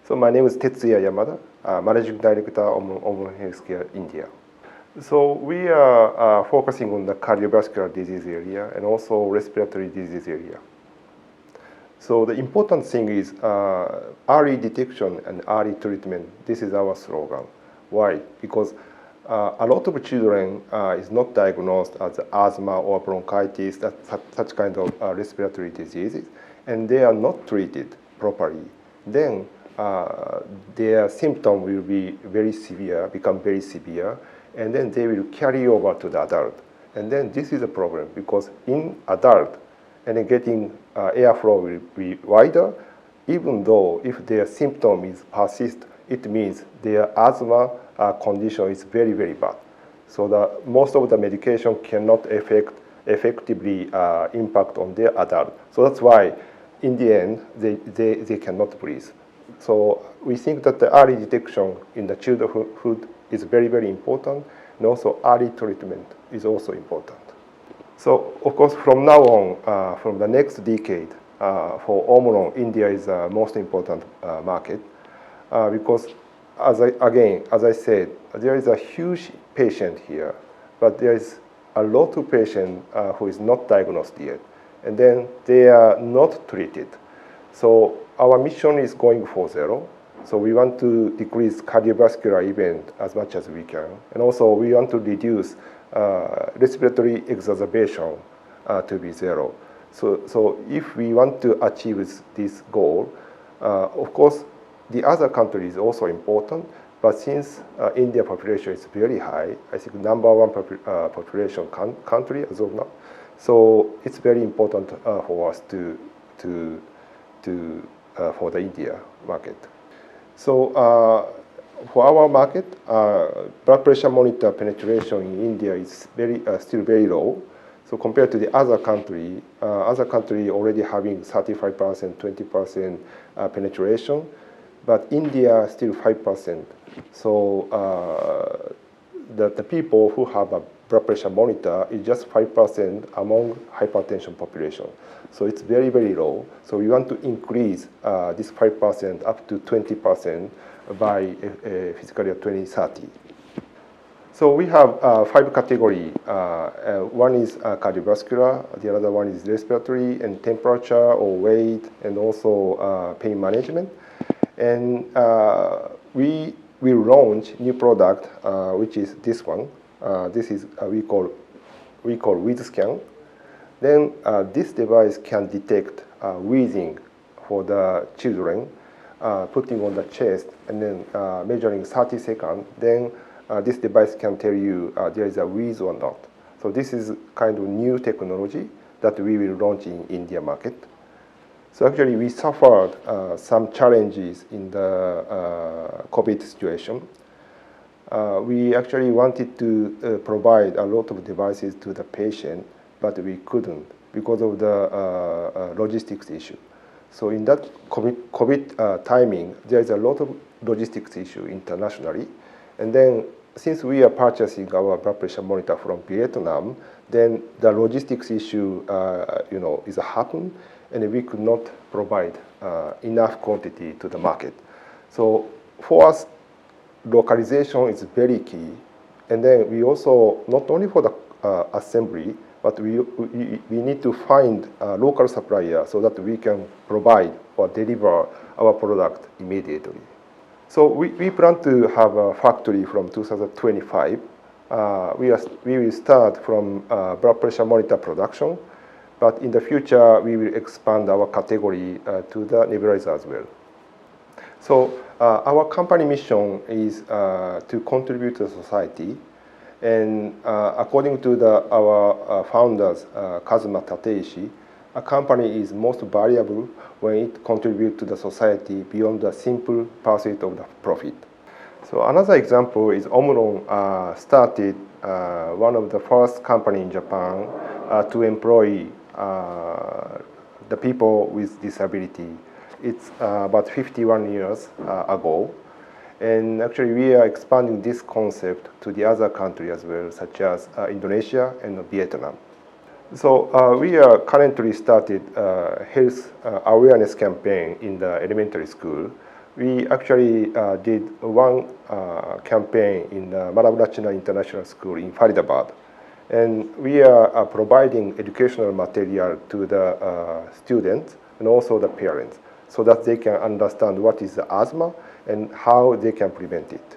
So my name is Tetsuya Yamada, Managing Director of OMRON Healthcare India. So we are focusing on the cardiovascular disease area and also respiratory disease area. So the important thing is early detection and early treatment. This is our slogan. Why? Because a lot of children is not diagnosed as asthma or bronchitis, such kind of respiratory diseases, and they are not treated properly. Then their symptom will be very severe, become very severe, and then they will carry over to the adult. And then this is a problem because in adult, and getting airflow will be wider, even though if their symptom is persist, it means their asthma condition is very, very bad. So most of the medication cannot effectively impact on their adult. So that's why in the end, they cannot breathe. So we think that the early detection in the childhood is very, very important, and also early treatment is also important. So of course, from now on, from the next decade, for OMRON, India is the most important market because, as I said, there is a huge patient here, but there is a lot of patient who is not diagnosed yet, and then they are not treated. So our mission is going for zero. So we want to decrease cardiovascular event as much as we can. And also we want to reduce respiratory exacerbation to be zero. So if we want to achieve this goal, of course, the other country is also important. But since India population is very high, I think #1 population country as of now. So it's very important for us for the India market. So for our market, blood pressure monitor penetration in India is still very low. So compared to the other country already having 35%, 20% penetration, but India still 5%. So the people who have a blood pressure monitor is just 5% among hypertension population. So it's very, very low. So we want to increase this 5% up to 20% by fiscal year 2030. So we have 5 categories. One is cardiovascular, the other one is respiratory and temperature or weight, and also pain management. And we will launch new product, which is this one. This is we call WheezScan. Then this device can detect wheezing for the children, putting on the chest and then measuring 30 seconds. Then this device can tell you there is a wheeze or not. So this is kind of new technology that we will launch in India market. So actually we suffered some challenges in the COVID situation. We actually wanted to provide a lot of devices to the patient, but we couldn't because of the logistics issue. So in that COVID timing, there is a lot of logistics issue internationally. And then since we are purchasing our blood pressure monitor from Vietnam, then the logistics issue is happened, and we could not provide enough quantity to the market. So for us, localization is very key. And then we also, not only for the assembly, but we need to find a local supplier so that we can provide or deliver our product immediately. So we plan to have a factory from 2025. We will start from blood pressure monitor production, but in the future we will expand our category to the nebulizer as well. So our company mission is to contribute to society. And according to our founders, Kazuma Tateishi, a company is most valuable when it contributes to the society beyond the simple pursuit of the profit. So another example is OMRON started one of the first company in Japan to employ the people with disability. It's about 51 years ago. And actually, we are expanding this concept to the other countries as well, such as Indonesia and Vietnam. So we are currently started health awareness campaign in the elementary school we actually did one campaign in Maravachina International School in Faridabad. And we are providing educational material to the students and also the parents so that they can understand what is the asthma and how they can prevent it.